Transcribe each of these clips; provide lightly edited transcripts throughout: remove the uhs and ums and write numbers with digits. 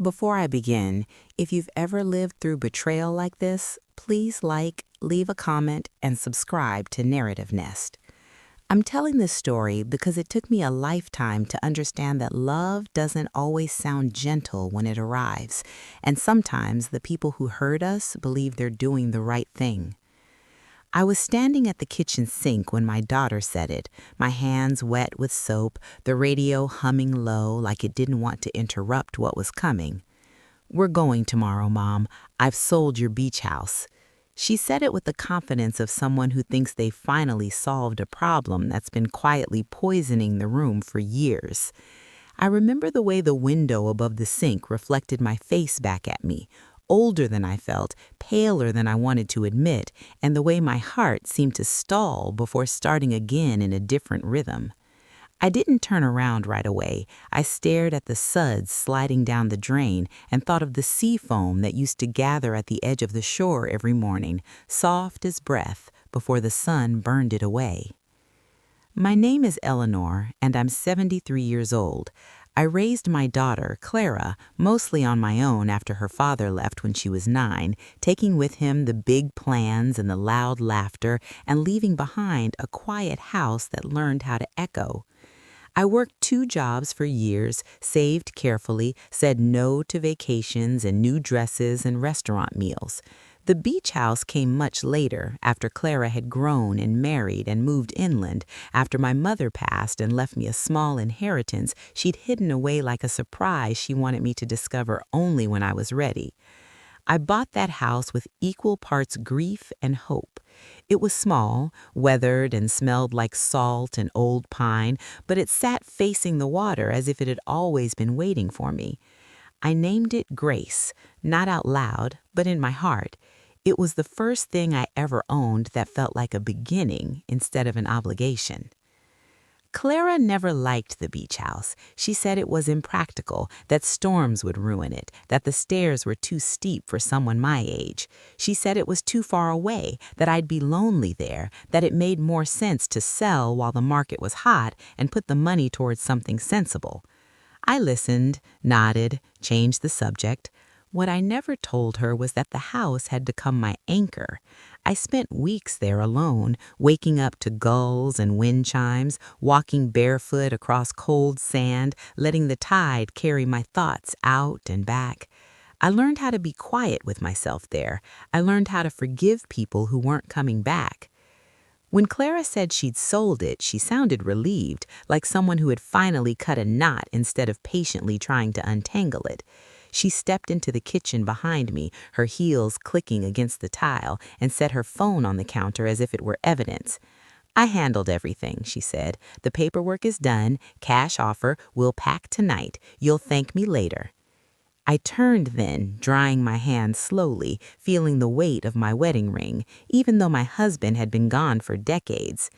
Before I begin, if you've ever lived through betrayal like this, please leave a comment, and subscribe to Narrative Nest. I'm telling this story because it took me a lifetime to understand that love doesn't always sound gentle when it arrives, and sometimes the people who hurt us believe they're doing the right thing. I was standing at the kitchen sink when my daughter said it, my hands wet with soap, the radio humming low like it didn't want to interrupt what was coming. "We're going tomorrow, Mom. I've sold your beach house." She said it with the confidence of someone who thinks they finally solved a problem that's been quietly poisoning the room for years. I remember the way the window above the sink reflected my face back at me, older than I felt, paler than I wanted to admit, and the way my heart seemed to stall before starting again in a different rhythm. I didn't turn around right away. I stared at the suds sliding down the drain and thought of the sea foam that used to gather at the edge of the shore every morning, soft as breath, before the sun burned it away. My name is Eleanor, and I'm 73 years old. I raised my daughter, Clara, mostly on my own after her father left when she was 9, taking with him the big plans and the loud laughter and leaving behind a quiet house that learned how to echo. I worked 2 jobs for years, saved carefully, said no to vacations and new dresses and restaurant meals. The beach house came much later, after Clara had grown and married and moved inland, after my mother passed and left me a small inheritance she'd hidden away like a surprise she wanted me to discover only when I was ready. I bought that house with equal parts grief and hope. It was small, weathered, and smelled like salt and old pine, but it sat facing the water as if it had always been waiting for me. I named it Grace, not out loud, but in my heart. It was the first thing I ever owned that felt like a beginning instead of an obligation. Clara never liked the beach house. She said it was impractical, that storms would ruin it, that the stairs were too steep for someone my age. She said it was too far away, that I'd be lonely there, that it made more sense to sell while the market was hot and put the money towards something sensible. I listened, nodded, changed the subject. What I never told her was that the house had become my anchor. I spent weeks there alone, waking up to gulls and wind chimes, walking barefoot across cold sand, letting the tide carry my thoughts out and back. I learned how to be quiet with myself there. I learned how to forgive people who weren't coming back. When Clara said she'd sold it, she sounded relieved, like someone who had finally cut a knot instead of patiently trying to untangle it. She stepped into the kitchen behind me, her heels clicking against the tile, and set her phone on the counter as if it were evidence. "I handled everything," she said. "The paperwork is done. Cash offer. We'll pack tonight. You'll thank me later." I turned then, drying my hands slowly, feeling the weight of my wedding ring, even though my husband had been gone for decades.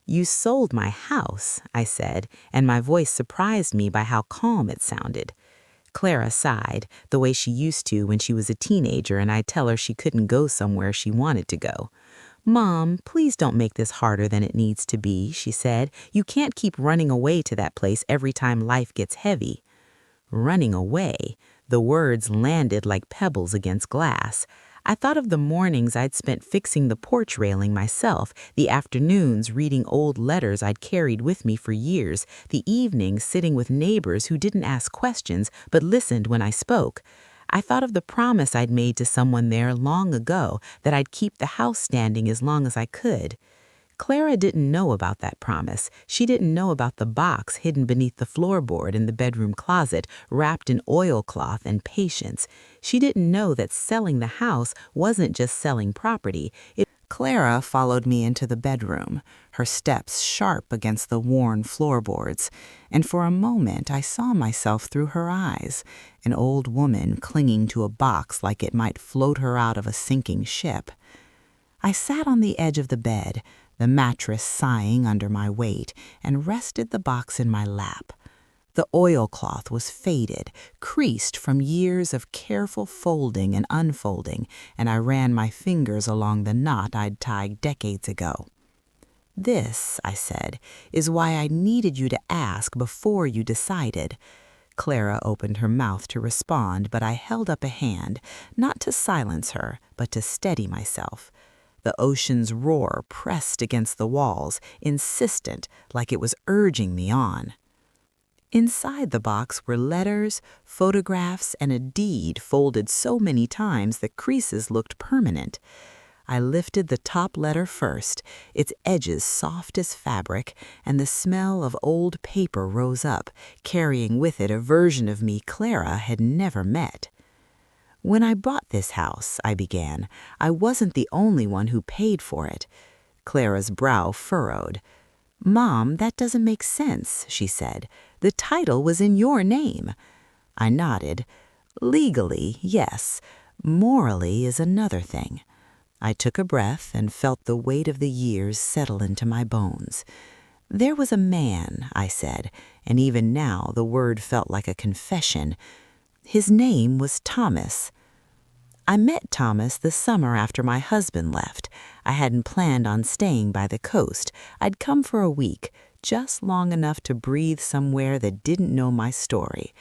"You sold my house," I said, and my voice surprised me by how calm it sounded. Clara sighed, the way she used to when she was a teenager and I'd tell her she couldn't go somewhere she wanted to go. "Mom, please don't make this harder than it needs to be," she said. "You can't keep running away to that place every time life gets heavy." Running away. The words landed like pebbles against glass. I thought of the mornings I'd spent fixing the porch railing myself, the afternoons reading old letters I'd carried with me for years, the evenings sitting with neighbors who didn't ask questions but listened when I spoke. I thought of the promise I'd made to someone there long ago that I'd keep the house standing as long as I could. Clara didn't know about that promise. She didn't know about the box hidden beneath the floorboard in the bedroom closet, wrapped in oilcloth and patience. She didn't know that selling the house wasn't just selling property. Clara followed me into the bedroom, her steps sharp against the worn floorboards, and for a moment I saw myself through her eyes, an old woman clinging to a box like it might float her out of a sinking ship. I sat on the edge of the bed, the mattress sighing under my weight, and rested the box in my lap. The oilcloth was faded, creased from years of careful folding and unfolding, and I ran my fingers along the knot I'd tied decades ago. "This," I said, "is why I needed you to ask before you decided. Clara opened her mouth to respond, but I held up a hand, not to silence her, but to steady myself. The ocean's roar pressed against the walls, insistent, like it was urging me on. Inside the box were letters, photographs, and a deed folded so many times that creases looked permanent. I lifted the top letter first, its edges soft as fabric, and the smell of old paper rose up, carrying with it a version of me Clara had never met. "When I bought this house," I began, "I wasn't the only one who paid for it." Clara's brow furrowed. "Mom, that doesn't make sense," she said. "The title was in your name." I nodded. "Legally, yes. Morally is another thing." I took a breath and felt the weight of the years settle into my bones. "There was a man," I said, and even now the word felt like a confession. "His name was Thomas." I met Thomas the summer after my husband left. I hadn't planned on staying by the coast. I'd come for a week, just long enough to breathe somewhere that didn't know my story.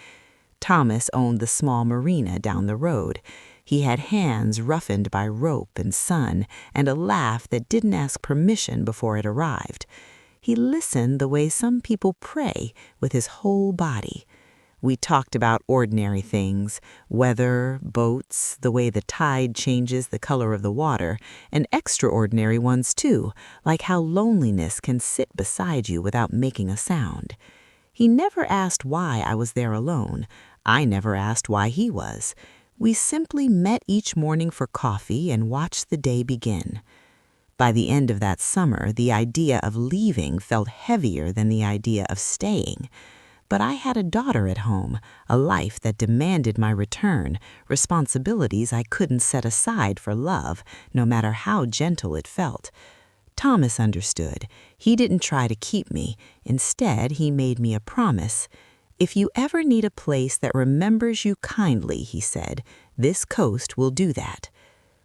Thomas owned the small marina down the road. He had hands roughened by rope and sun, and a laugh that didn't ask permission before it arrived. He listened the way some people pray, with his whole body. We talked about ordinary things, weather, boats, the way the tide changes the color of the water, and extraordinary ones too, like how loneliness can sit beside you without making a sound. He never asked why I was there alone. I never asked why he was. We simply met each morning for coffee and watched the day begin. By the end of that summer, the idea of leaving felt heavier than the idea of staying. But I had a daughter at home, a life that demanded my return, responsibilities I couldn't set aside for love, no matter how gentle it felt. Thomas understood. He didn't try to keep me. Instead, he made me a promise. "If you ever need a place that remembers you kindly," he said, "this coast will do that."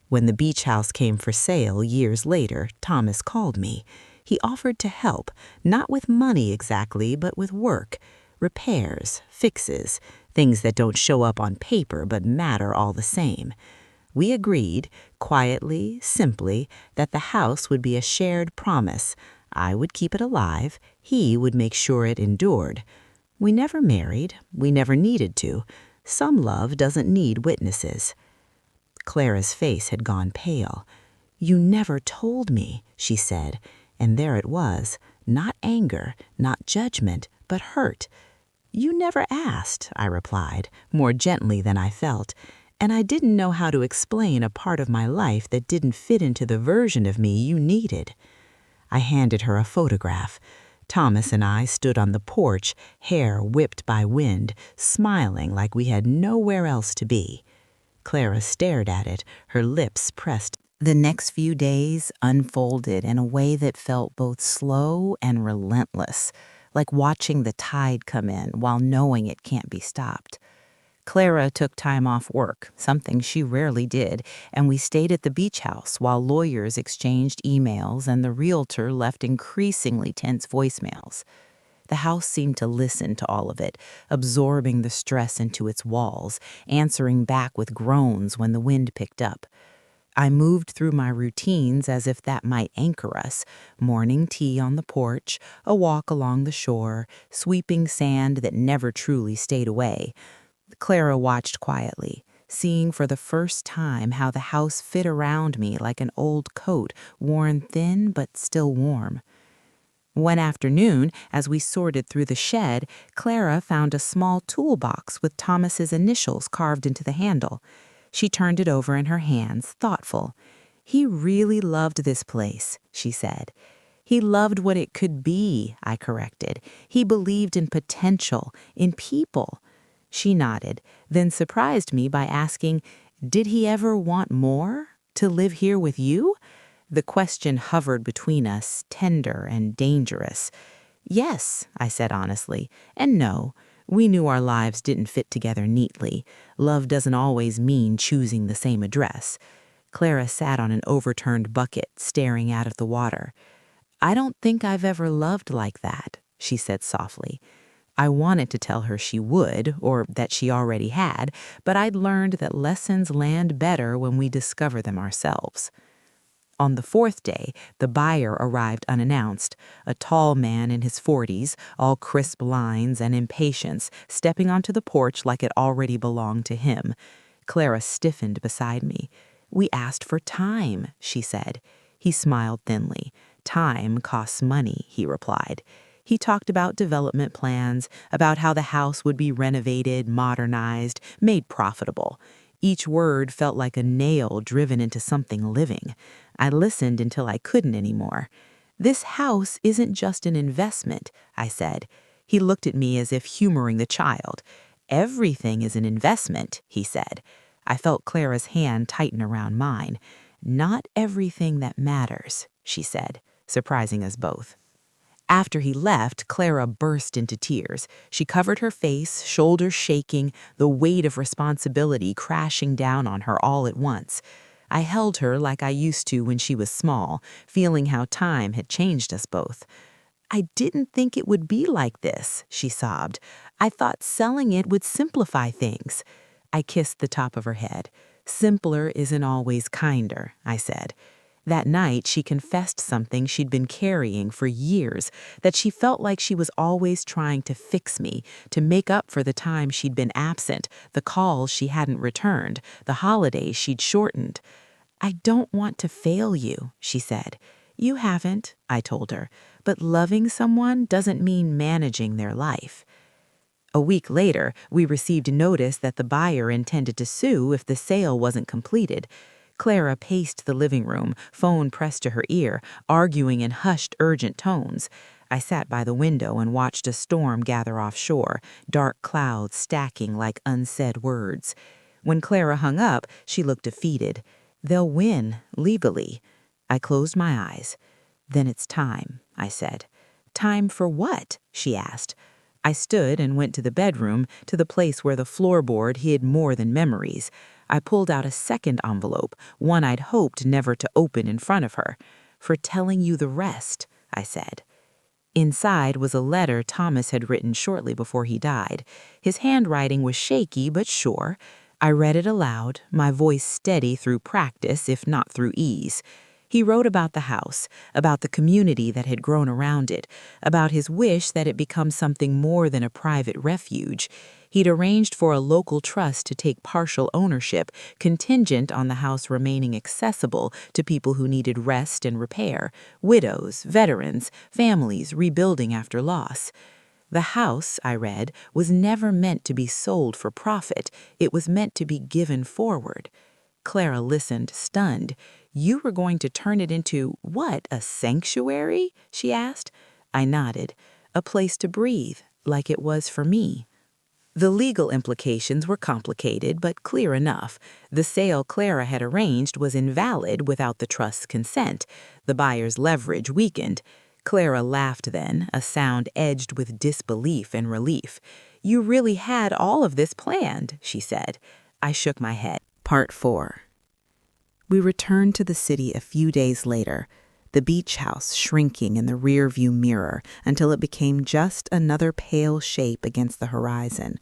When the beach house came for sale years later, Thomas called me. He offered to help, not with money exactly, but with work. Repairs, fixes, things that don't show up on paper but matter all the same. We agreed, quietly, simply, that the house would be a shared promise. I would keep it alive. He would make sure it endured. We never married. We never needed to. Some love doesn't need witnesses. Clara's face had gone pale. "You never told me," she said, and there it was, not anger, not judgment, but hurt. "You never asked," I replied, more gently than I felt, and I didn't know how to explain a part of my life that didn't fit into the version of me you needed. I handed her a photograph. Thomas and I stood on the porch, hair whipped by wind, smiling like we had nowhere else to be. Clara stared at it, her lips pressed. The next few days unfolded in a way that felt both slow and relentless, like watching the tide come in while knowing it can't be stopped. Clara took time off work, something she rarely did, and we stayed at the beach house while lawyers exchanged emails and the realtor left increasingly tense voicemails. The house seemed to listen to all of it, absorbing the stress into its walls, answering back with groans when the wind picked up. I moved through my routines as if that might anchor us: morning tea on the porch, a walk along the shore, sweeping sand that never truly stayed away. Clara watched quietly, seeing for the first time how the house fit around me like an old coat, worn thin but still warm. One afternoon, as we sorted through the shed, Clara found a small toolbox with Thomas's initials carved into the handle. She turned it over in her hands, thoughtful. "He really loved this place," she said. "He loved what it could be," I corrected. "He believed in potential, in people." She nodded, then surprised me by asking, "Did he ever want more? To live here with you?" The question hovered between us, tender and dangerous. "Yes," I said honestly, "and no. We knew our lives didn't fit together neatly. Love doesn't always mean choosing the same address." Clara sat on an overturned bucket, staring out at the water. "I don't think I've ever loved like that," she said softly. I wanted to tell her she would, or that she already had, but I'd learned that lessons land better when we discover them ourselves. On the fourth day, the buyer arrived unannounced, a tall man in his 40s, all crisp lines and impatience, stepping onto the porch like it already belonged to him. Clara stiffened beside me. "We asked for time," she said. He smiled thinly. "Time costs money," he replied. He talked about development plans, about how the house would be renovated, modernized, made profitable. Each word felt like a nail driven into something living. I listened until I couldn't anymore. "This house isn't just an investment," I said. He looked at me as if humoring the child. "Everything is an investment," he said. I felt Clara's hand tighten around mine. "Not everything that matters," she said, surprising us both. After he left, Clara burst into tears. She covered her face, shoulders shaking, the weight of responsibility crashing down on her all at once. I held her like I used to when she was small, feeling how time had changed us both. "I didn't think it would be like this," she sobbed. "I thought selling it would simplify things." I kissed the top of her head. "Simpler isn't always kinder," I said. That night, she confessed something she'd been carrying for years, that she felt like she was always trying to fix me, to make up for the time she'd been absent, the calls she hadn't returned, the holidays she'd shortened. "I don't want to fail you," she said. "You haven't," I told her, "but loving someone doesn't mean managing their life." A week later, we received notice that the buyer intended to sue if the sale wasn't completed. Clara paced the living room, phone pressed to her ear, arguing in hushed, urgent tones. I sat by the window and watched a storm gather offshore, dark clouds stacking like unsaid words. When Clara hung up, she looked defeated. "They'll win, legally." I closed my eyes. "Then it's time," I said. "Time for what?" she asked. I stood and went to the bedroom, to the place where the floorboard hid more than memories. I pulled out a second envelope, one I'd hoped never to open in front of her. "For telling you the rest," I said. Inside was a letter Thomas had written shortly before he died. His handwriting was shaky but sure. I read it aloud, my voice steady through practice, if not through ease. He wrote about the house, about the community that had grown around it, about his wish that it become something more than a private refuge. He'd arranged for a local trust to take partial ownership, contingent on the house remaining accessible to people who needed rest and repair, widows, veterans, families rebuilding after loss. The house, I read, was never meant to be sold for profit. It was meant to be given forward. Clara listened, stunned. "You were going to turn it into, what, a sanctuary?" she asked. I nodded. "A place to breathe, like it was for me." The legal implications were complicated, but clear enough. The sale Clara had arranged was invalid without the trust's consent. The buyer's leverage weakened. Clara laughed then, a sound edged with disbelief and relief. "You really had all of this planned," she said. I shook my head. Part 4. We returned to the city a few days later, the beach house shrinking in the rearview mirror until it became just another pale shape against the horizon.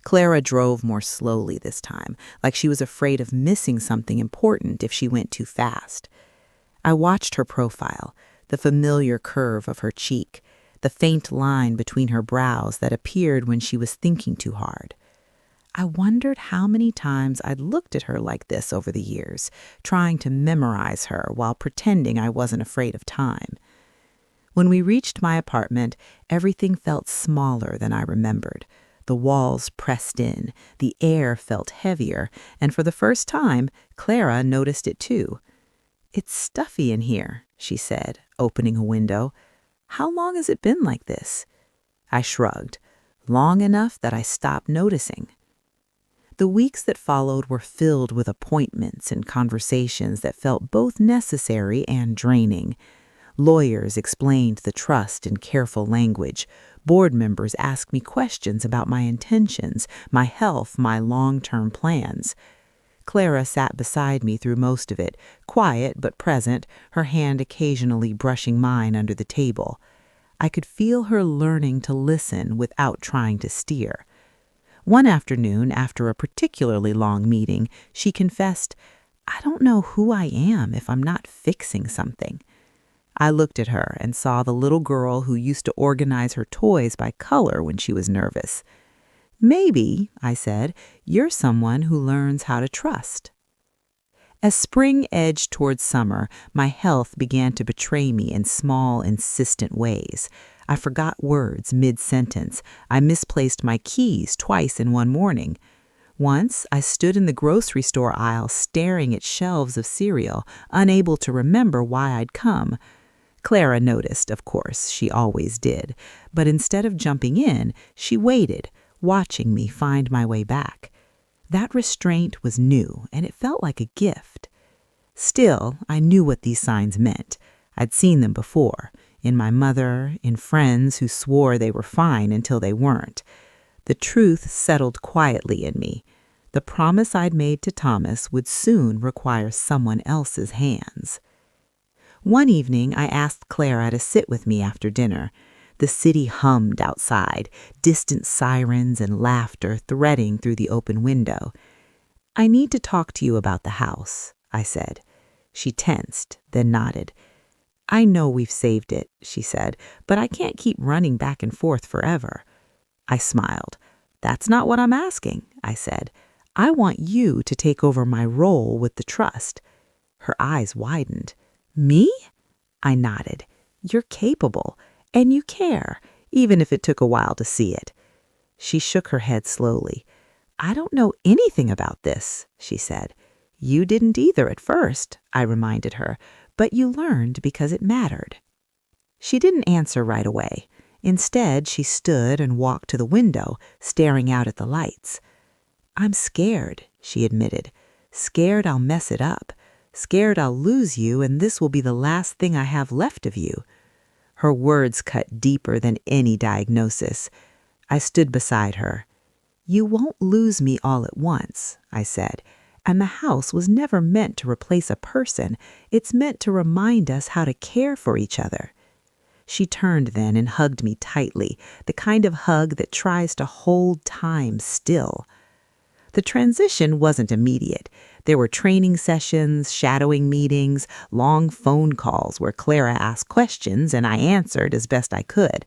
Clara drove more slowly this time, like she was afraid of missing something important if she went too fast. I watched her profile, the familiar curve of her cheek, the faint line between her brows that appeared when she was thinking too hard. I wondered how many times I'd looked at her like this over the years, trying to memorize her while pretending I wasn't afraid of time. When we reached my apartment, everything felt smaller than I remembered. The walls pressed in, the air felt heavier, and for the first time, Clara noticed it too. "It's stuffy in here," she said, opening a window. "How long has it been like this?" I shrugged. "Long enough that I stopped noticing." The weeks that followed were filled with appointments and conversations that felt both necessary and draining. Lawyers explained the trust in careful language. Board members asked me questions about my intentions, my health, my long-term plans. Clara sat beside me through most of it, quiet but present, her hand occasionally brushing mine under the table. I could feel her learning to listen without trying to steer. One afternoon, after a particularly long meeting, she confessed, "I don't know who I am if I'm not fixing something." I looked at her and saw the little girl who used to organize her toys by color when she was nervous. "Maybe," I said, "you're someone who learns how to trust." As spring edged towards summer, my health began to betray me in small, insistent ways. I forgot words mid-sentence. I misplaced my keys twice in one morning. Once, I stood in the grocery store aisle staring at shelves of cereal, unable to remember why I'd come. Clara noticed, of course, she always did, but instead of jumping in, she waited, watching me find my way back. That restraint was new, and it felt like a gift. Still, I knew what these signs meant. I'd seen them before, in my mother, in friends who swore they were fine until they weren't. The truth settled quietly in me. The promise I'd made to Thomas would soon require someone else's hands. One evening, I asked Clara to sit with me after dinner. The city hummed outside, distant sirens and laughter threading through the open window. "I need to talk to you about the house," I said. She tensed, then nodded. "I know we've saved it," she said, "but I can't keep running back and forth forever." I smiled. "That's not what I'm asking," I said. "I want you to take over my role with the trust." Her eyes widened. "Me?" I nodded. "You're capable, and you care, even if it took a while to see it." She shook her head slowly. "I don't know anything about this," she said. "You didn't either at first," I reminded her, "but you learned because it mattered." She didn't answer right away. Instead, she stood and walked to the window, staring out at the lights. "I'm scared," she admitted. "Scared I'll mess it up. Scared I'll lose you and this will be the last thing I have left of you." Her words cut deeper than any diagnosis. I stood beside her. "You won't lose me all at once," I said. "And the house was never meant to replace a person. It's meant to remind us how to care for each other." She turned then and hugged me tightly, the kind of hug that tries to hold time still. The transition wasn't immediate. There were training sessions, shadowing meetings, long phone calls where Clara asked questions and I answered as best I could.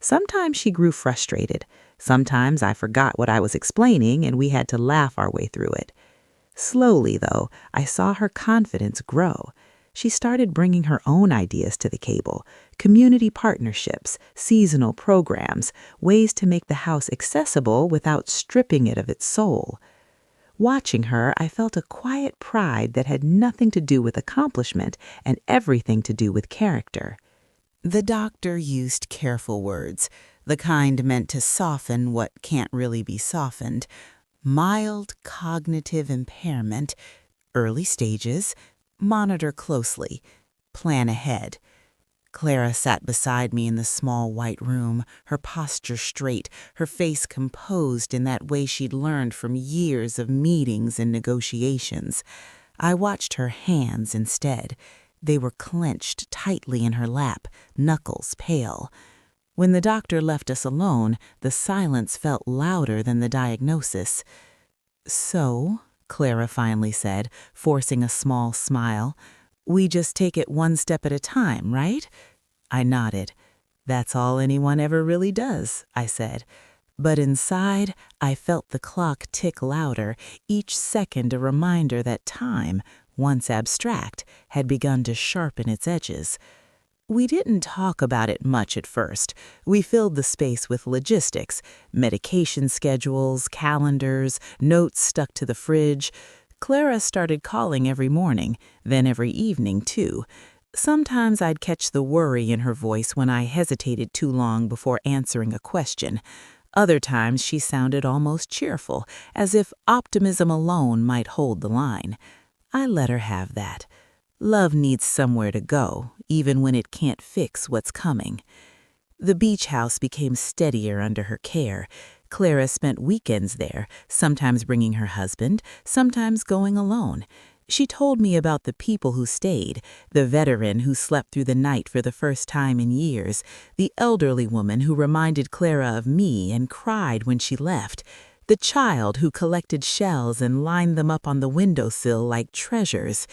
Sometimes she grew frustrated. Sometimes I forgot what I was explaining and we had to laugh our way through it. Slowly, though, I saw her confidence grow. She started bringing her own ideas to the table: community partnerships, seasonal programs, ways to make the house accessible without stripping it of its soul. Watching her, I felt a quiet pride that had nothing to do with accomplishment and everything to do with character. The doctor used careful words, the kind meant to soften what can't really be softened. Mild cognitive impairment, early stages, monitor closely, plan ahead. Clara sat beside me in the small white room, her posture straight, her face composed in that way she'd learned from years of meetings and negotiations. I watched her hands instead. They were clenched tightly in her lap, knuckles pale. When the doctor left us alone, the silence felt louder than the diagnosis. "So," Clara finally said, forcing a small smile, "we just take it one step at a time, right?" I nodded. "That's all anyone ever really does," I said. But inside, I felt the clock tick louder, each second a reminder that time, once abstract, had begun to sharpen its edges. We didn't talk about it much at first. We filled the space with logistics, medication schedules, calendars, notes stuck to the fridge. Clara started calling every morning, then every evening, too. Sometimes I'd catch the worry in her voice when I hesitated too long before answering a question. Other times she sounded almost cheerful, as if optimism alone might hold the line. I let her have that. Love needs somewhere to go, even when it can't fix what's coming. The beach house became steadier under her care. Clara spent weekends there, sometimes bringing her husband, sometimes going alone. She told me about the people who stayed, the veteran who slept through the night for the first time in years, the elderly woman who reminded Clara of me and cried when she left, the child who collected shells and lined them up on the windowsill like treasures.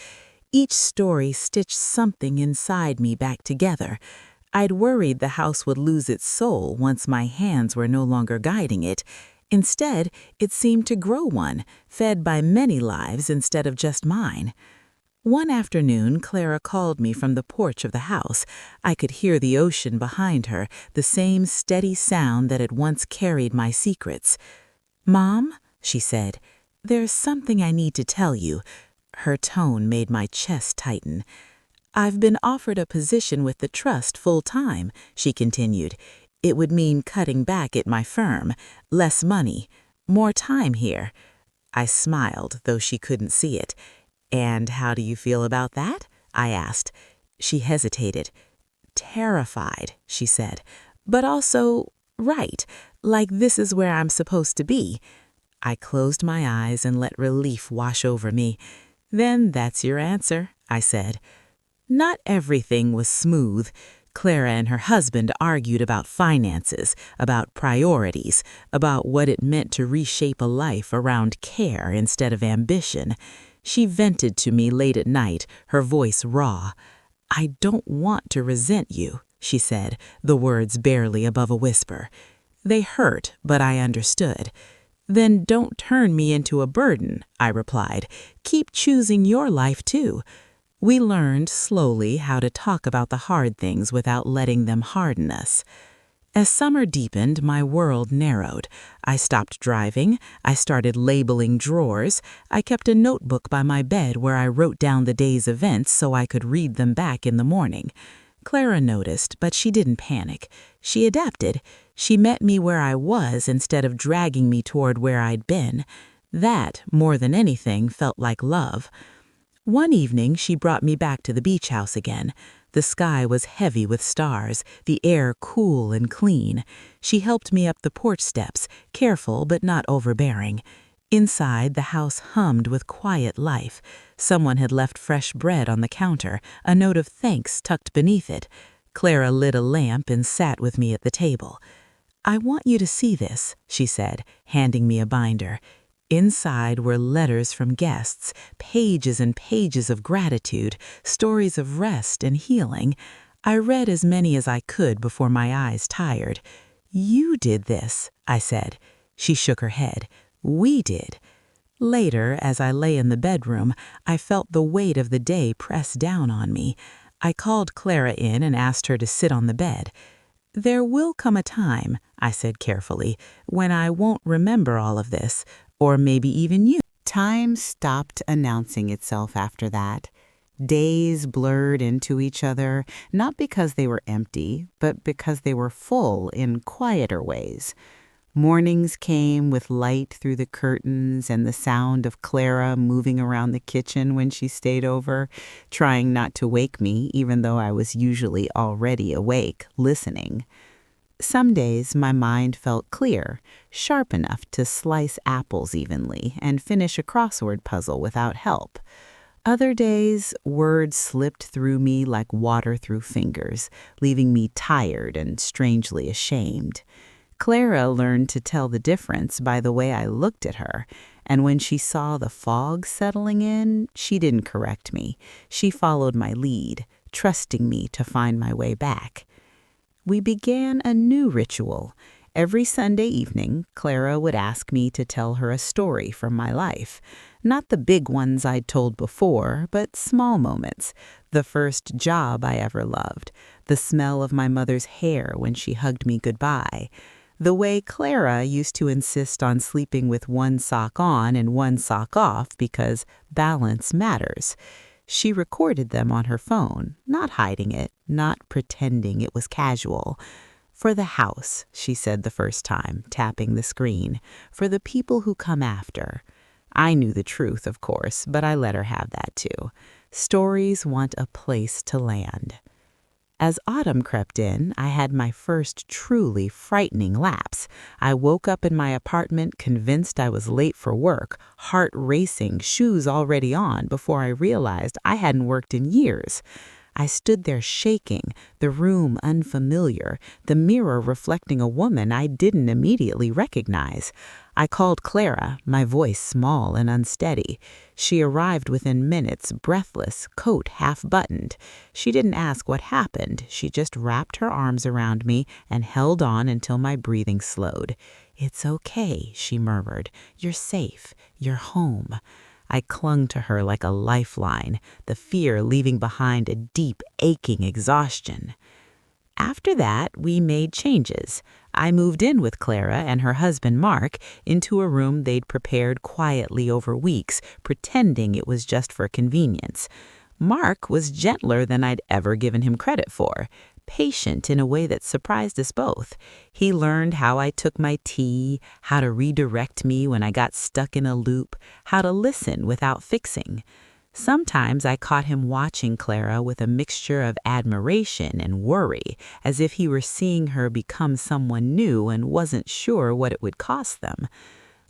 Each story stitched something inside me back together. I'd worried the house would lose its soul once my hands were no longer guiding it. Instead, it seemed to grow one, fed by many lives instead of just mine. One afternoon, Clara called me from the porch of the house. I could hear the ocean behind her, the same steady sound that had once carried my secrets. "Mom," she said, "there's something I need to tell you." Her tone made my chest tighten. "I've been offered a position with the trust full-time," she continued. "It would mean cutting back at my firm, less money, more time here." I smiled, though she couldn't see it. "And how do you feel about that?" I asked. She hesitated. "Terrified," she said, "but also right, like this is where I'm supposed to be." I closed my eyes and let relief wash over me. "Then that's your answer," I said. Not everything was smooth. Clara and her husband argued about finances, about priorities, about what it meant to reshape a life around care instead of ambition. She vented to me late at night, her voice raw. "I don't want to resent you," she said, the words barely above a whisper. They hurt, but I understood. "Then don't turn me into a burden," I replied. "Keep choosing your life, too." We learned slowly how to talk about the hard things without letting them harden us. As summer deepened, my world narrowed. I stopped driving. I started labeling drawers. I kept a notebook by my bed where I wrote down the day's events so I could read them back in the morning. Clara noticed, but she didn't panic. She adapted. She met me where I was instead of dragging me toward where I'd been. That, more than anything, felt like love. One evening, she brought me back to the beach house again. The sky was heavy with stars, the air cool and clean. She helped me up the porch steps, careful but not overbearing. Inside, the house hummed with quiet life. Someone had left fresh bread on the counter, a note of thanks tucked beneath it. Clara lit a lamp and sat with me at the table. "I want you to see this," she said, handing me a binder. Inside were letters from guests, pages and pages of gratitude, stories of rest and healing. I read as many as I could before my eyes tired. "You did this," I said. She shook her head. "We did." Later, as I lay in the bedroom, I felt the weight of the day press down on me. I called Clara in and asked her to sit on the bed. "There will come a time," I said carefully, "when I won't remember all of this, or maybe even you." Time stopped announcing itself after that. Days blurred into each other, not because they were empty, but because they were full in quieter ways. Mornings came with light through the curtains and the sound of Clara moving around the kitchen when she stayed over, trying not to wake me, even though I was usually already awake, listening. Some days my mind felt clear, sharp enough to slice apples evenly and finish a crossword puzzle without help. Other days, words slipped through me like water through fingers, leaving me tired and strangely ashamed. Clara learned to tell the difference by the way I looked at her, and when she saw the fog settling in, she didn't correct me. She followed my lead, trusting me to find my way back. We began a new ritual. Every Sunday evening, Clara would ask me to tell her a story from my life. Not the big ones I'd told before, but small moments. The first job I ever loved. The smell of my mother's hair when she hugged me goodbye. The way Clara used to insist on sleeping with one sock on and one sock off because balance matters. She recorded them on her phone, not hiding it, not pretending it was casual. "For the house," she said the first time, tapping the screen. "For the people who come after." I knew the truth, of course, but I let her have that too. Stories want a place to land. As autumn crept in, I had my first truly frightening lapse. I woke up in my apartment convinced I was late for work, heart racing, shoes already on, before I realized I hadn't worked in years. I stood there shaking, the room unfamiliar, the mirror reflecting a woman I didn't immediately recognize. I called Clara, my voice small and unsteady. She arrived within minutes, breathless, coat half buttoned. She didn't ask what happened. She just wrapped her arms around me and held on until my breathing slowed. "It's okay," she murmured. "You're safe. You're home." I clung to her like a lifeline, the fear leaving behind a deep, aching exhaustion. After that, we made changes. I moved in with Clara and her husband Mark into a room they'd prepared quietly over weeks, pretending it was just for convenience. Mark was gentler than I'd ever given him credit for, patient in a way that surprised us both. He learned how I took my tea, how to redirect me when I got stuck in a loop, how to listen without fixing. Sometimes I caught him watching Clara with a mixture of admiration and worry, as if he were seeing her become someone new and wasn't sure what it would cost them.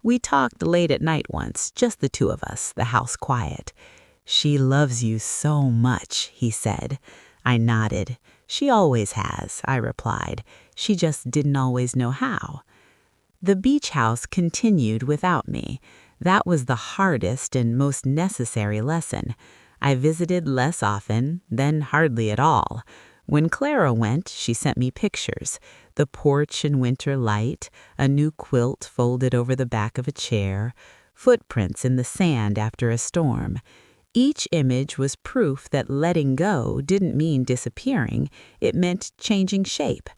We talked late at night once, just the two of us, the house quiet. "She loves you so much," he said. I nodded. "She always has," I replied. "She just didn't always know how." The beach house continued without me. That was the hardest and most necessary lesson. I visited less often, then hardly at all. When Clara went, she sent me pictures. The porch in winter light, a new quilt folded over the back of a chair, footprints in the sand after a storm. Each image was proof that letting go didn't mean disappearing, it meant changing shape.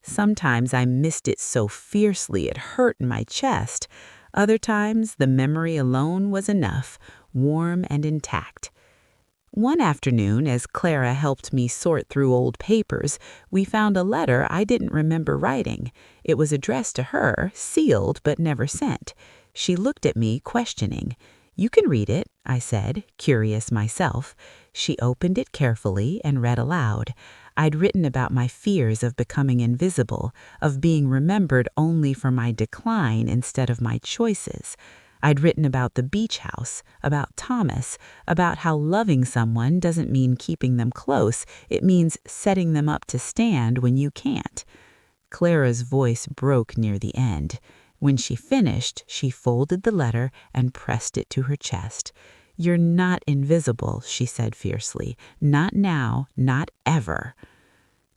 Sometimes I missed it so fiercely it hurt in my chest. Other times, the memory alone was enough, warm and intact. One afternoon, as Clara helped me sort through old papers, we found a letter I didn't remember writing. It was addressed to her, sealed but never sent. She looked at me, questioning. "You can read it," I said, curious myself. She opened it carefully and read aloud. I'd written about my fears of becoming invisible, of being remembered only for my decline instead of my choices. I'd written about the beach house, about Thomas, about how loving someone doesn't mean keeping them close, it means setting them up to stand when you can't. Clara's voice broke near the end. When she finished, she folded the letter and pressed it to her chest. "You're not invisible," she said fiercely. "Not now, not ever."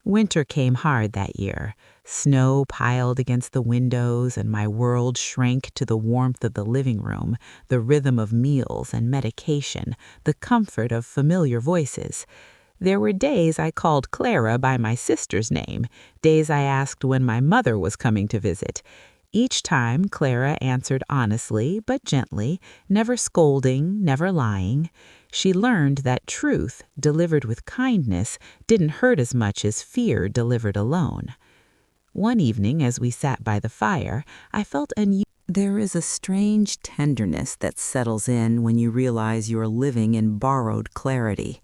Winter came hard that year. Snow piled against the windows, and my world shrank to the warmth of the living room, the rhythm of meals and medication, the comfort of familiar voices. There were days I called Clara by my sister's name, days I asked when my mother was coming to visit. Each time, Clara answered honestly but gently, never scolding, never lying. She learned that truth, delivered with kindness, didn't hurt as much as fear delivered alone. One evening, as we sat by the fire, I felt unusual. There is a strange tenderness that settles in when you realize you are living in borrowed clarity.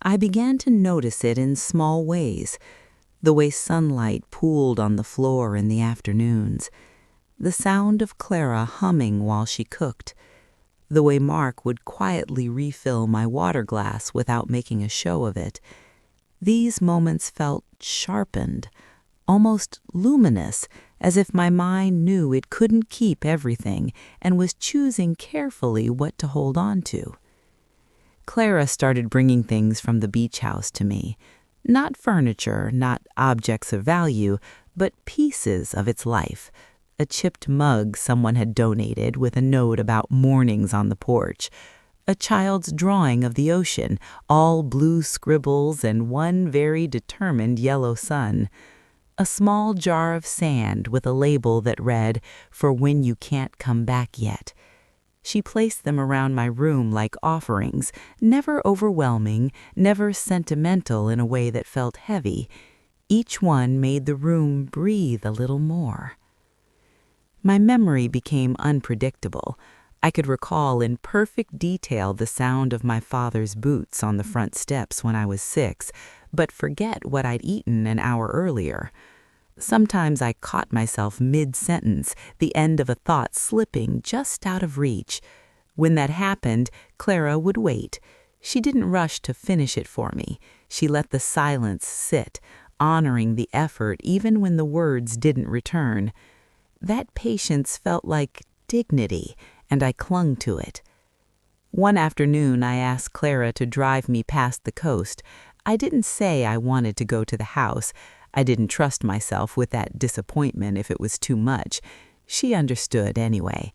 I began to notice it in small ways. The way sunlight pooled on the floor in the afternoons, the sound of Clara humming while she cooked, the way Mark would quietly refill my water glass without making a show of it. These moments felt sharpened, almost luminous, as if my mind knew it couldn't keep everything and was choosing carefully what to hold on to. Clara started bringing things from the beach house to me. Not furniture, not objects of value, but pieces of its life. A chipped mug someone had donated with a note about mornings on the porch. A child's drawing of the ocean, all blue scribbles and one very determined yellow sun. A small jar of sand with a label that read, "For when you can't come back yet." She placed them around my room like offerings, never overwhelming, never sentimental in a way that felt heavy. Each one made the room breathe a little more. My memory became unpredictable. I could recall in perfect detail the sound of my father's boots on the front steps when I was 6, but forget what I'd eaten an hour earlier. Sometimes I caught myself mid-sentence, the end of a thought slipping just out of reach. When that happened, Clara would wait. She didn't rush to finish it for me. She let the silence sit, honoring the effort even when the words didn't return. That patience felt like dignity, and I clung to it. One afternoon, I asked Clara to drive me past the coast. I didn't say I wanted to go to the house. I didn't trust myself with that disappointment if it was too much. She understood anyway.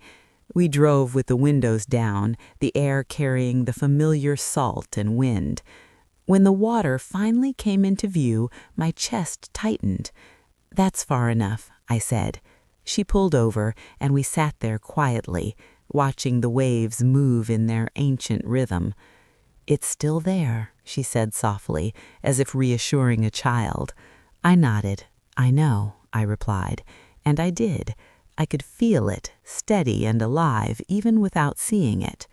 We drove with the windows down, the air carrying the familiar salt and wind. When the water finally came into view, my chest tightened. "That's far enough," I said. She pulled over, and we sat there quietly, watching the waves move in their ancient rhythm. "It's still there," she said softly, as if reassuring a child. I nodded. "I know," I replied, and I did. I could feel it, steady and alive, even without seeing it.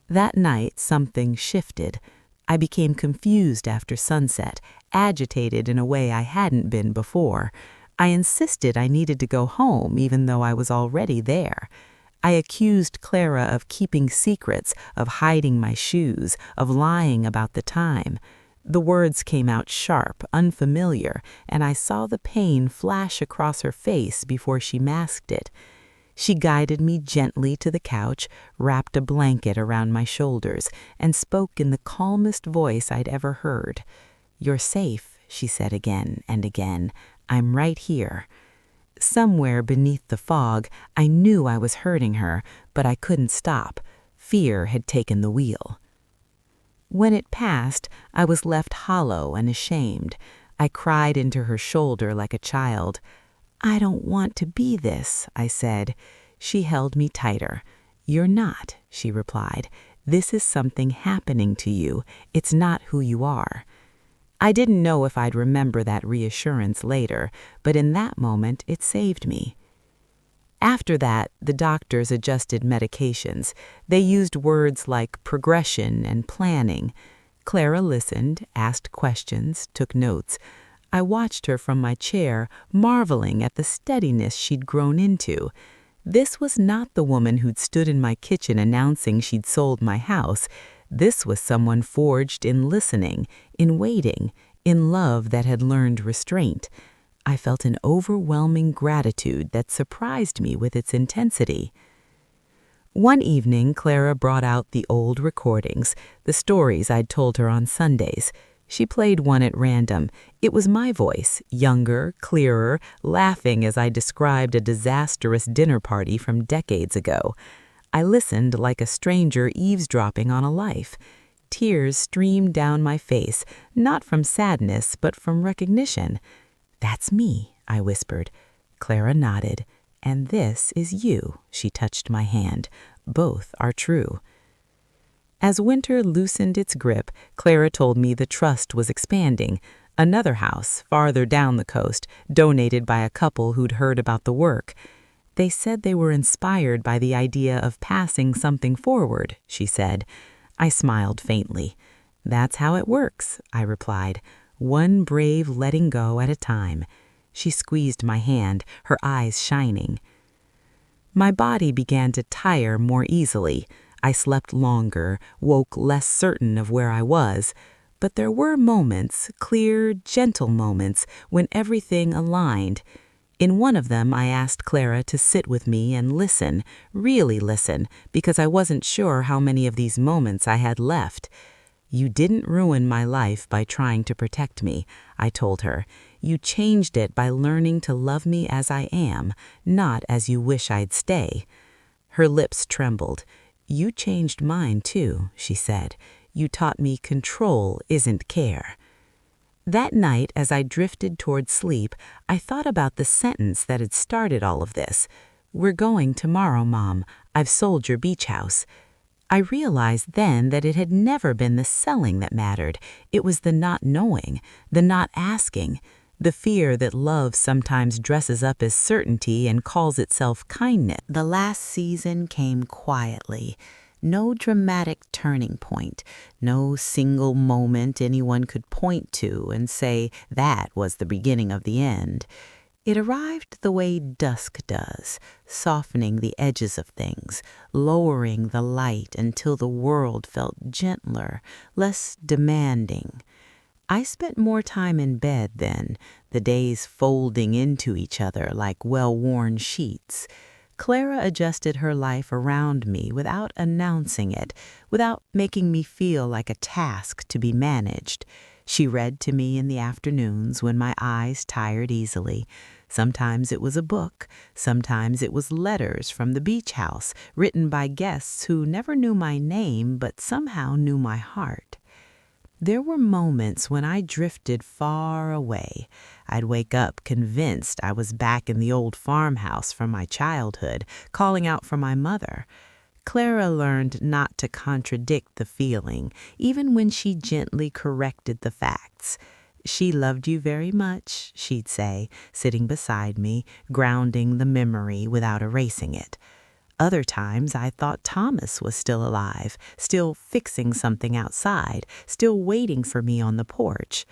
That night, something shifted. I became confused after sunset, agitated in a way I hadn't been before. I insisted I needed to go home, even though I was already there. I accused Clara of keeping secrets, of hiding my shoes, of lying about the time. The words came out sharp, unfamiliar, and I saw the pain flash across her face before she masked it. She guided me gently to the couch, wrapped a blanket around my shoulders, and spoke in the calmest voice I'd ever heard. "You're safe," she said again and again. "I'm right here." Somewhere beneath the fog, I knew I was hurting her, but I couldn't stop. Fear had taken the wheel. When it passed, I was left hollow and ashamed. I cried into her shoulder like a child. "I don't want to be this," I said. She held me tighter. "You're not," she replied. "This is something happening to you. It's not who you are." I didn't know if I'd remember that reassurance later, but in that moment it saved me. After that, the doctors adjusted medications. They used words like progression and planning. Clara listened, asked questions, took notes. I watched her from my chair, marveling at the steadiness she'd grown into. This was not the woman who'd stood in my kitchen announcing she'd sold my house. This was someone forged in listening, in waiting, in love that had learned restraint. I felt an overwhelming gratitude that surprised me with its intensity. One evening, Clara brought out the old recordings, the stories I'd told her on Sundays. She played one at random. It was my voice, younger, clearer, laughing as I described a disastrous dinner party from decades ago. I listened like a stranger eavesdropping on a life. Tears streamed down my face, not from sadness, but from recognition. "That's me," I whispered. Clara nodded. "And this is you," she touched my hand. "Both are true." As winter loosened its grip, Clara told me the trust was expanding. Another house, farther down the coast, donated by a couple who'd heard about the work. "They said they were inspired by the idea of passing something forward," she said. I smiled faintly. "That's how it works," I replied. "One brave letting go at a time." She squeezed my hand, her eyes shining. My body began to tire more easily. I slept longer, woke less certain of where I was. But there were moments, clear, gentle moments, when everything aligned. In one of them, I asked Clara to sit with me and listen, really listen, because I wasn't sure how many of these moments I had left. "You didn't ruin my life by trying to protect me," I told her. "You changed it by learning to love me as I am, not as you wish I'd stay." Her lips trembled. "You changed mine too," she said. "You taught me control isn't care." That night, as I drifted toward sleep, I thought about the sentence that had started all of this. "We're going tomorrow, Mom. I've sold your beach house." I realized then that it had never been the selling that mattered. It was the not knowing, the not asking. The fear that love sometimes dresses up as certainty and calls itself kindness. The last season came quietly. No dramatic turning point, no single moment anyone could point to and say that was the beginning of the end. It arrived the way dusk does, softening the edges of things, lowering the light until the world felt gentler, less demanding. I spent more time in bed then, the days folding into each other like well-worn sheets. Clara adjusted her life around me without announcing it, without making me feel like a task to be managed. She read to me in the afternoons when my eyes tired easily. Sometimes it was a book, sometimes it was letters from the beach house, written by guests who never knew my name but somehow knew my heart. There were moments when I drifted far away. I'd wake up convinced I was back in the old farmhouse from my childhood, calling out for my mother. Clara learned not to contradict the feeling, even when she gently corrected the facts. "She loved you very much," she'd say, sitting beside me, grounding the memory without erasing it. Other times I thought Thomas was still alive, still fixing something outside, still waiting for me on the porch.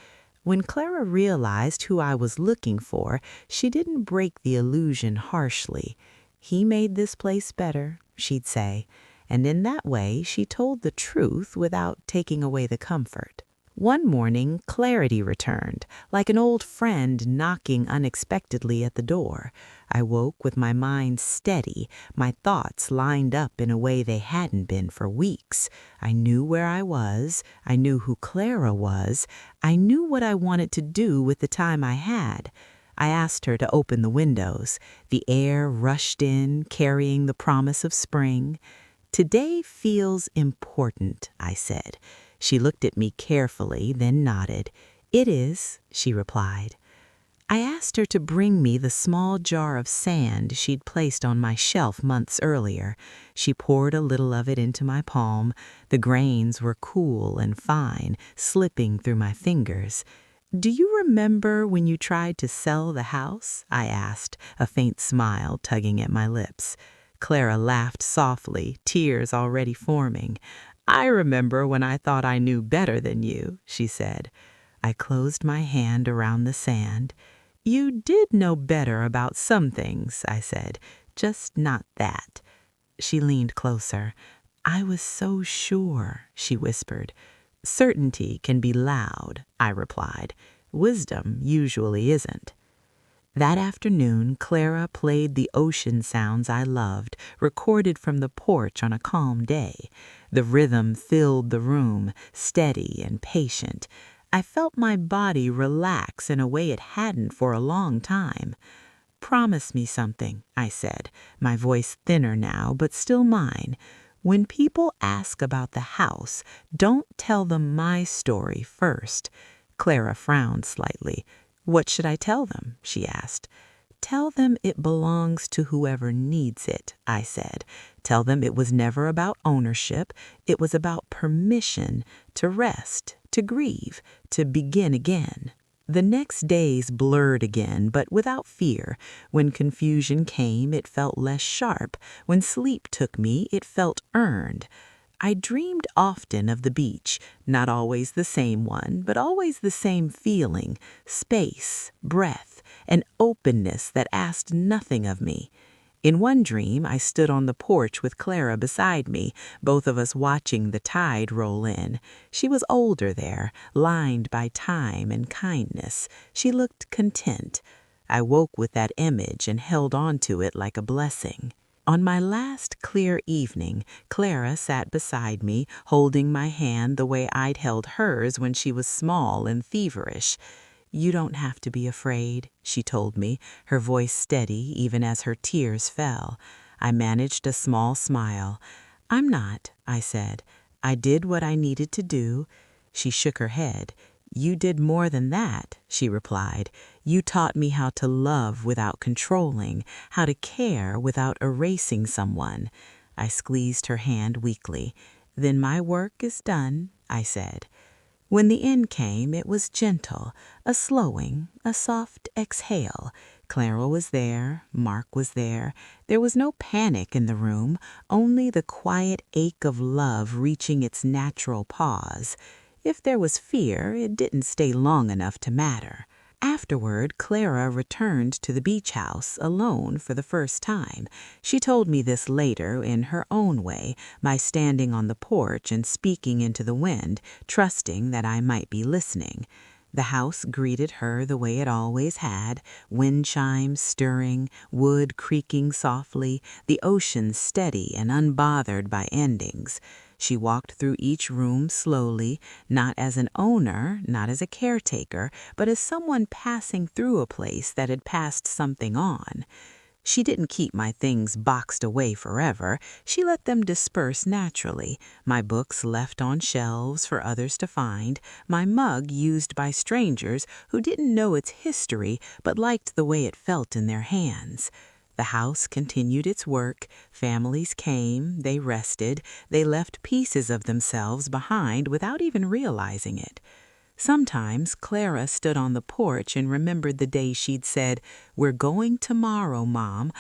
When Clara realized who I was looking for, she didn't break the illusion harshly. "He made this place better," she'd say, and in that way she told the truth without taking away the comfort. One morning, clarity returned, like an old friend knocking unexpectedly at the door. I woke with my mind steady, my thoughts lined up in a way they hadn't been for weeks. I knew where I was, I knew who Clara was, I knew what I wanted to do with the time I had. I asked her to open the windows. The air rushed in, carrying the promise of spring. "Today feels important," I said. She looked at me carefully, then nodded. "It is," she replied. I asked her to bring me the small jar of sand she'd placed on my shelf months earlier. She poured a little of it into my palm. The grains were cool and fine, slipping through my fingers. "Do you remember when you tried to sell the house?" I asked, a faint smile tugging at my lips. Clara laughed softly, tears already forming. "I remember when I thought I knew better than you," she said. I closed my hand around the sand. "You did know better about some things," I said, "just not that." She leaned closer. "I was so sure," she whispered. "Certainty can be loud," I replied. "Wisdom usually isn't." That afternoon, Clara played the ocean sounds I loved, recorded from the porch on a calm day. The rhythm filled the room, steady and patient. I felt my body relax in a way it hadn't for a long time. "Promise me something," I said, my voice thinner now, but still mine. "When people ask about the house, don't tell them my story first." Clara frowned slightly. "What should I tell them?" she asked. "Tell them it belongs to whoever needs it," I said. "Tell them it was never about ownership. It was about permission to rest, to grieve, to begin again." The next days blurred again, but without fear. When confusion came, it felt less sharp. When sleep took me, it felt earned. I dreamed often of the beach, not always the same one, but always the same feeling, space, breath, an openness that asked nothing of me. In one dream, I stood on the porch with Clara beside me, both of us watching the tide roll in. She was older there, lined by time and kindness. She looked content. I woke with that image and held on to it like a blessing. On my last clear evening, Clara sat beside me, holding my hand the way I'd held hers when she was small and feverish. "You don't have to be afraid," she told me, her voice steady even as her tears fell. I managed a small smile. "I'm not," I said. "I did what I needed to do." She shook her head. "You did more than that," she replied. "You taught me how to love without controlling, how to care without erasing someone." I squeezed her hand weakly. "Then my work is done," I said. When the end came, it was gentle, a slowing, a soft exhale. Clara was there, Mark was there. There was no panic in the room, only the quiet ache of love reaching its natural pause. If there was fear, it didn't stay long enough to matter. Afterward, Clara returned to the beach house alone for the first time. She told me this later in her own way, by standing on the porch and speaking into the wind, trusting that I might be listening. The house greeted her the way it always had, wind chimes stirring, wood creaking softly, the ocean steady and unbothered by endings. She walked through each room slowly, not as an owner, not as a caretaker, but as someone passing through a place that had passed something on. She didn't keep my things boxed away forever. She let them disperse naturally, my books left on shelves for others to find, my mug used by strangers who didn't know its history but liked the way it felt in their hands. The house continued its work, families came, they rested, they left pieces of themselves behind without even realizing it. Sometimes Clara stood on the porch and remembered the day she'd said, "We're going tomorrow, Mom.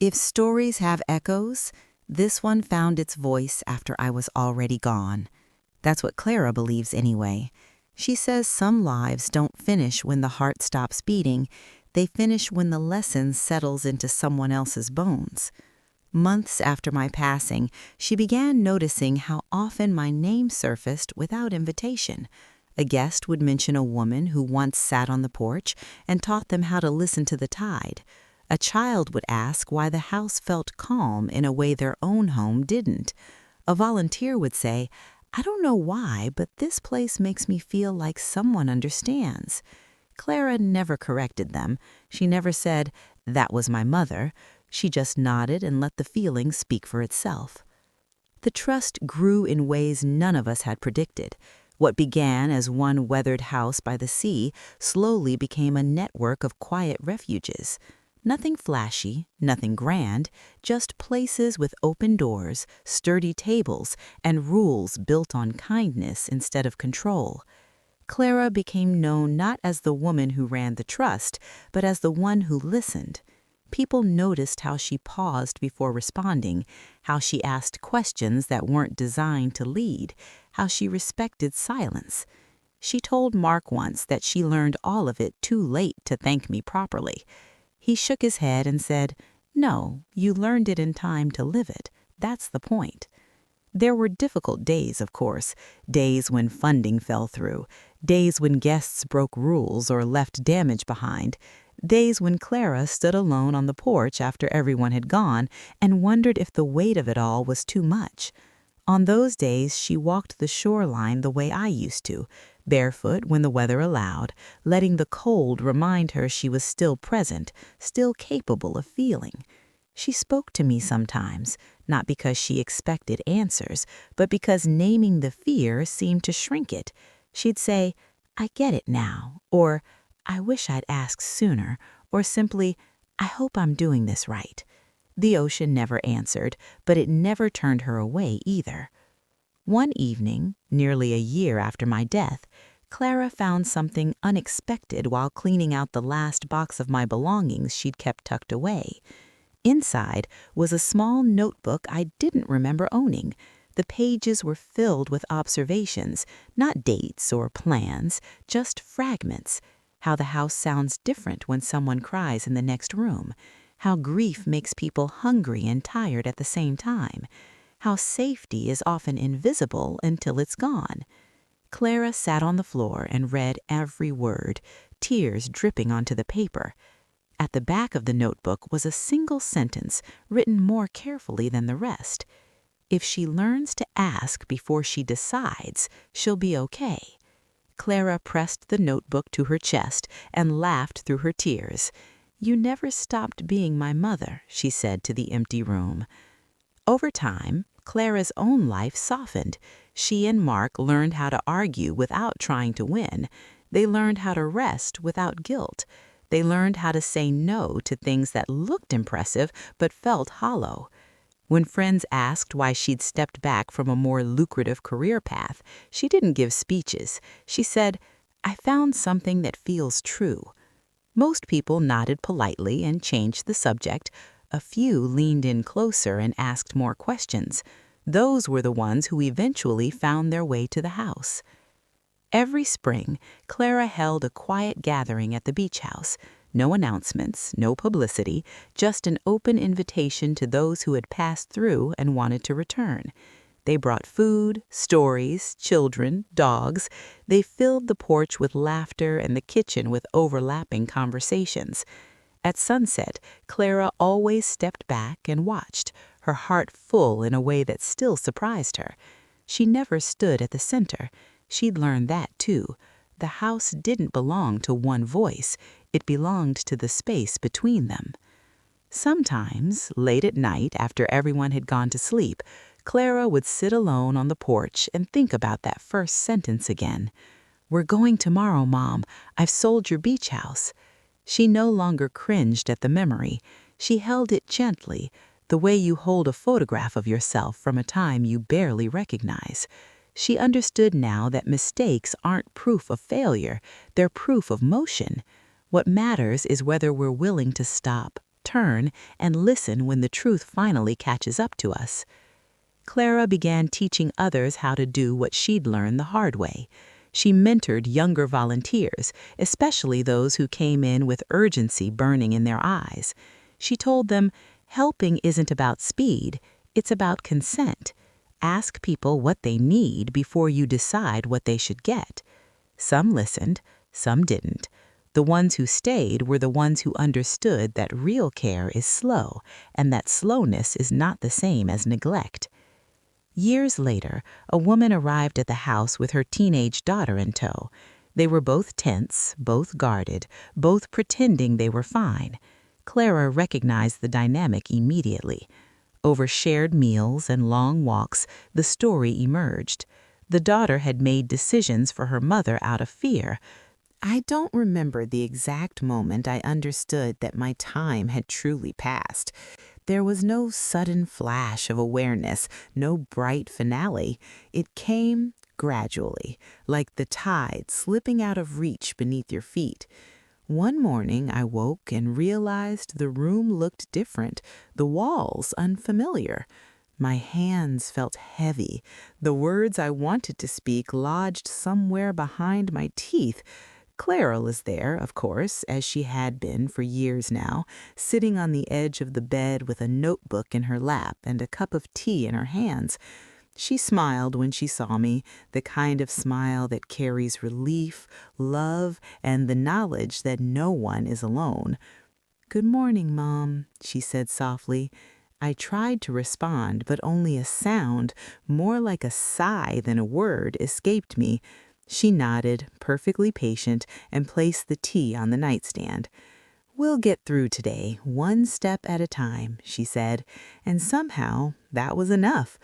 If stories have echoes, this one found its voice after I was already gone. That's what Clara believes anyway. She says some lives don't finish when the heart stops beating. They finish when the lesson settles into someone else's bones. Months after my passing, she began noticing how often my name surfaced without invitation. A guest would mention a woman who once sat on the porch and taught them how to listen to the tide. A child would ask why the house felt calm in a way their own home didn't. A volunteer would say, "I don't know why, but this place makes me feel like someone understands." Clara never corrected them. She never said, "That was my mother." She just nodded and let the feeling speak for itself. The trust grew in ways none of us had predicted. What began as one weathered house by the sea slowly became a network of quiet refuges. Nothing flashy, nothing grand, just places with open doors, sturdy tables, and rules built on kindness instead of control. Clara became known not as the woman who ran the trust, but as the one who listened. People noticed how she paused before responding, how she asked questions that weren't designed to lead, how she respected silence. She told Mark once that she learned all of it too late to thank me properly. He shook his head and said, "No, you learned it in time to live it. That's the point." There were difficult days, of course, days when funding fell through, days when guests broke rules or left damage behind, days when Clara stood alone on the porch after everyone had gone and wondered if the weight of it all was too much. On those days, she walked the shoreline the way I used to, barefoot when the weather allowed, letting the cold remind her she was still present, still capable of feeling. She spoke to me sometimes, not because she expected answers, but because naming the fear seemed to shrink it. She'd say, "I get it now," or "I wish I'd asked sooner," or simply, "I hope I'm doing this right." The ocean never answered, but it never turned her away either. One evening, nearly a year after my death, Clara found something unexpected while cleaning out the last box of my belongings she'd kept tucked away. Inside was a small notebook I didn't remember owning. The pages were filled with observations, not dates or plans, just fragments. How the house sounds different when someone cries in the next room. How grief makes people hungry and tired at the same time. How safety is often invisible until it's gone. Clara sat on the floor and read every word, tears dripping onto the paper. At the back of the notebook was a single sentence written more carefully than the rest. "If she learns to ask before she decides, she'll be okay." Clara pressed the notebook to her chest and laughed through her tears. "You never stopped being my mother," she said to the empty room. Over time, Clara's own life softened. She and Mark learned how to argue without trying to win. They learned how to rest without guilt. They learned how to say no to things that looked impressive but felt hollow. When friends asked why she'd stepped back from a more lucrative career path, she didn't give speeches. She said, "I found something that feels true." Most people nodded politely and changed the subject. A few leaned in closer and asked more questions. Those were the ones who eventually found their way to the house. Every spring, Clara held a quiet gathering at the beach house. No announcements, no publicity, just an open invitation to those who had passed through and wanted to return. They brought food, stories, children, dogs. They filled the porch with laughter and the kitchen with overlapping conversations. At sunset, Clara always stepped back and watched, her heart full in a way that still surprised her. She never stood at the center. She'd learned that, too. The house didn't belong to one voice. It belonged to the space between them. Sometimes, late at night after everyone had gone to sleep, Clara would sit alone on the porch and think about that first sentence again. "We're going tomorrow, Mom. I've sold your beach house." She no longer cringed at the memory. She held it gently, the way you hold a photograph of yourself from a time you barely recognize. She understood now that mistakes aren't proof of failure, they're proof of motion. What matters is whether we're willing to stop, turn, and listen when the truth finally catches up to us. Clara began teaching others how to do what she'd learned the hard way. She mentored younger volunteers, especially those who came in with urgency burning in their eyes. She told them, helping isn't about speed, it's about consent. Ask people what they need before you decide what they should get. Some listened, some didn't. The ones who stayed were the ones who understood that real care is slow, and that slowness is not the same as neglect. Years later, a woman arrived at the house with her teenage daughter in tow. They were both tense, both guarded, both pretending they were fine. Clara recognized the dynamic immediately. Over shared meals and long walks, the story emerged. The daughter had made decisions for her mother out of fear. "I don't remember the exact moment I understood that my time had truly passed. There was no sudden flash of awareness, no bright finale. It came gradually, like the tide slipping out of reach beneath your feet. One morning I woke and realized the room looked different, the walls unfamiliar. My hands felt heavy. The words I wanted to speak lodged somewhere behind my teeth. Clara was there, of course, as she had been for years now, sitting on the edge of the bed with a notebook in her lap and a cup of tea in her hands. She smiled when she saw me, the kind of smile that carries relief, love, and the knowledge that no one is alone. "Good morning, Mom," she said softly. I tried to respond, but only a sound, more like a sigh than a word, escaped me. She nodded, perfectly patient, and placed the tea on the nightstand. "We'll get through today, one step at a time," she said, and somehow that was enough.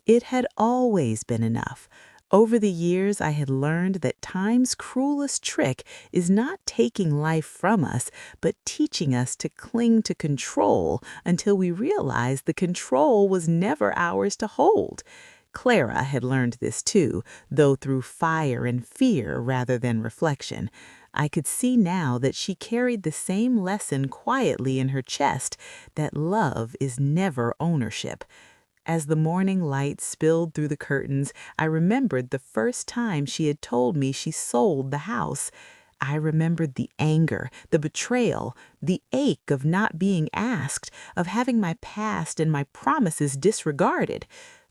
It had always been enough. Over the years, I had learned that time's cruelest trick is not taking life from us, but teaching us to cling to control until we realize the control was never ours to hold. Clara had learned this too, though through fire and fear rather than reflection. I could see now that she carried the same lesson quietly in her chest, that love is never ownership. As the morning light spilled through the curtains, I remembered the first time she had told me she sold the house. I remembered the anger, the betrayal, the ache of not being asked, of having my past and my promises disregarded.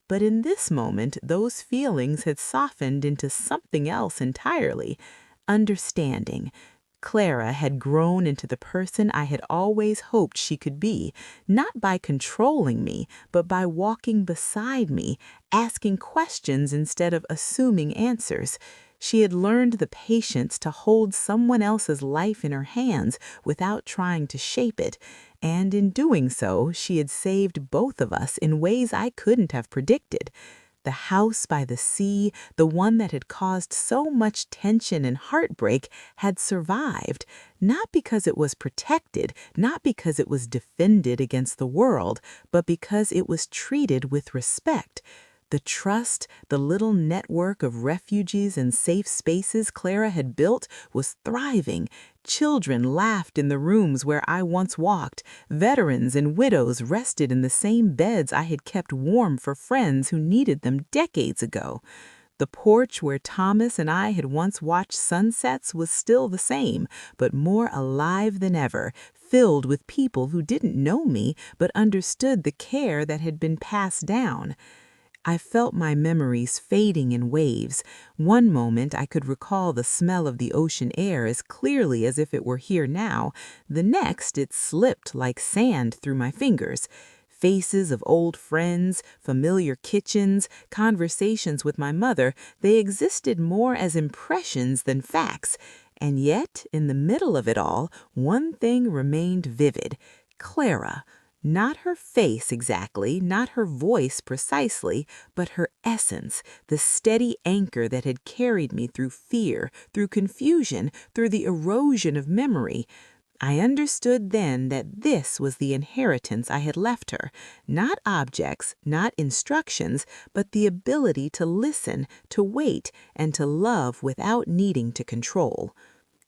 But in this moment, those feelings had softened into something else entirely. Understanding. Clara had grown into the person I had always hoped she could be, not by controlling me, but by walking beside me, asking questions instead of assuming answers. She had learned the patience to hold someone else's life in her hands without trying to shape it, and in doing so, she had saved both of us in ways I couldn't have predicted. The house by the sea, the one that had caused so much tension and heartbreak, had survived, not because it was protected, not because it was defended against the world, but because it was treated with respect. The trust, the little network of refuges and safe spaces Clara had built was thriving. Children laughed in the rooms where I once walked. Veterans and widows rested in the same beds I had kept warm for friends who needed them decades ago. The porch where Thomas and I had once watched sunsets was still the same, but more alive than ever, filled with people who didn't know me but understood the care that had been passed down. I felt my memories fading in waves. One moment I could recall the smell of the ocean air as clearly as if it were here now. The next it slipped like sand through my fingers. Faces of old friends, familiar kitchens, conversations with my mother, they existed more as impressions than facts. And yet, in the middle of it all, one thing remained vivid: Clara. Not her face exactly, not her voice precisely, but her essence, the steady anchor that had carried me through fear, through confusion, through the erosion of memory. I understood then that this was the inheritance I had left her, not objects, not instructions, but the ability to listen, to wait, and to love without needing to control.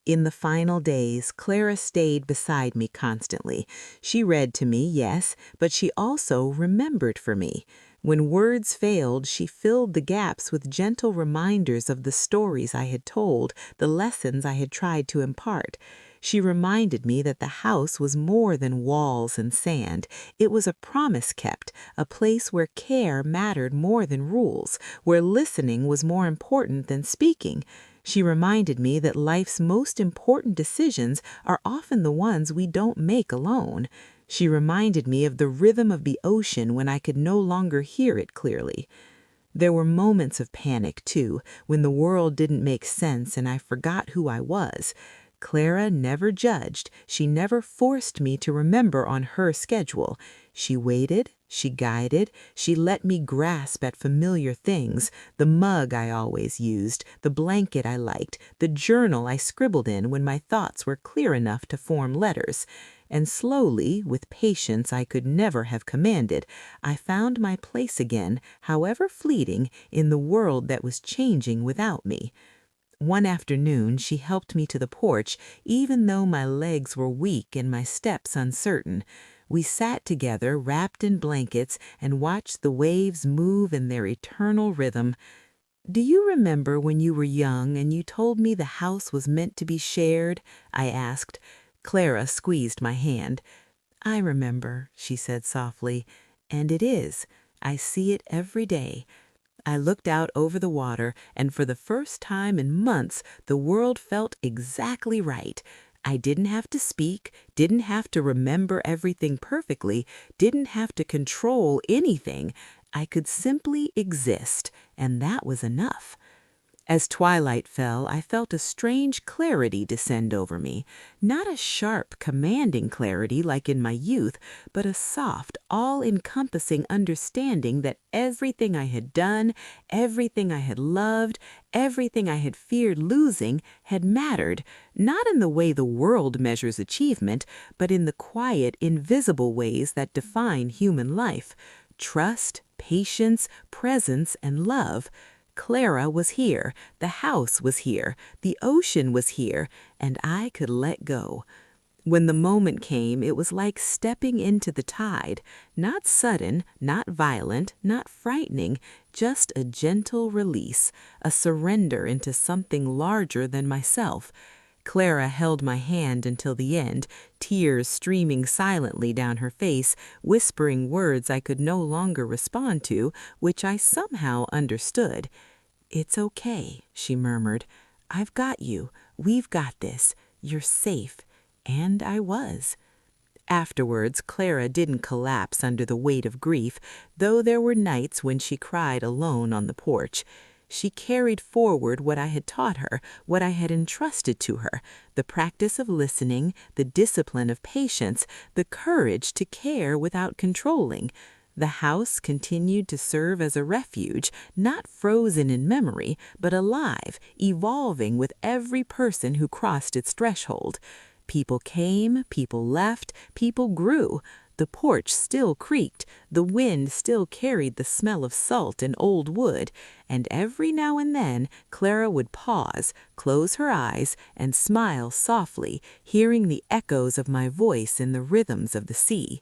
In the final days, Clara stayed beside me constantly. She read to me, yes, but she also remembered for me. When words failed, she filled the gaps with gentle reminders of the stories I had told, the lessons I had tried to impart. She reminded me that the house was more than walls and sand. It was a promise kept, a place where care mattered more than rules, where listening was more important than speaking. She reminded me that life's most important decisions are often the ones we don't make alone. She reminded me of the rhythm of the ocean when I could no longer hear it clearly. There were moments of panic, too, when the world didn't make sense and I forgot who I was. Clara never judged. She never forced me to remember on her schedule. She waited, she guided, she let me grasp at familiar things: the mug I always used, the blanket I liked, the journal I scribbled in when my thoughts were clear enough to form letters. And slowly, with patience I could never have commanded, I found my place again, however fleeting, in the world that was changing without me. One afternoon she helped me to the porch, even though my legs were weak and my steps uncertain. We sat together, wrapped in blankets, and watched the waves move in their eternal rhythm. "Do you remember when you were young and you told me the house was meant to be shared?" I asked. Clara squeezed my hand. "I remember," she said softly, "and it is. I see it every day." I looked out over the water, and for the first time in months, the world felt exactly right. I didn't have to speak, didn't have to remember everything perfectly, didn't have to control anything. I could simply exist, and that was enough. As twilight fell, I felt a strange clarity descend over me. Not a sharp, commanding clarity like in my youth, but a soft, all-encompassing understanding that everything I had done, everything I had loved, everything I had feared losing had mattered, not in the way the world measures achievement, but in the quiet, invisible ways that define human life: trust, patience, presence, and love. Clara was here, the house was here, the ocean was here, and I could let go. When the moment came, it was like stepping into the tide, not sudden, not violent, not frightening, just a gentle release, a surrender into something larger than myself. Clara held my hand until the end, tears streaming silently down her face, whispering words I could no longer respond to, which I somehow understood. "It's okay," she murmured. "I've got you. We've got this. You're safe." And I was. Afterwards, Clara didn't collapse under the weight of grief, though there were nights when she cried alone on the porch. She carried forward what I had taught her, what I had entrusted to her: the practice of listening, the discipline of patience, the courage to care without controlling. The house continued to serve as a refuge, not frozen in memory, but alive, evolving with every person who crossed its threshold. People came, people left, people grew. The porch still creaked, the wind still carried the smell of salt and old wood, and every now and then Clara would pause, close her eyes, and smile softly, hearing the echoes of my voice in the rhythms of the sea.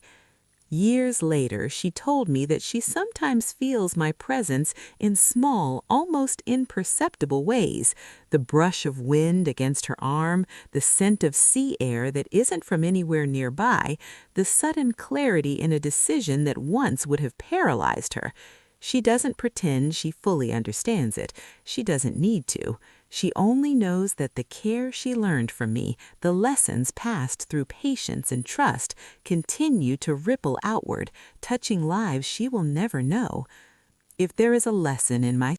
Years later, she told me that she sometimes feels my presence in small, almost imperceptible ways. The brush of wind against her arm, the scent of sea air that isn't from anywhere nearby, the sudden clarity in a decision that once would have paralyzed her. She doesn't pretend she fully understands it. She doesn't need to. She only knows that the care she learned from me, the lessons passed through patience and trust, continue to ripple outward, touching lives she will never know. If there is a lesson in my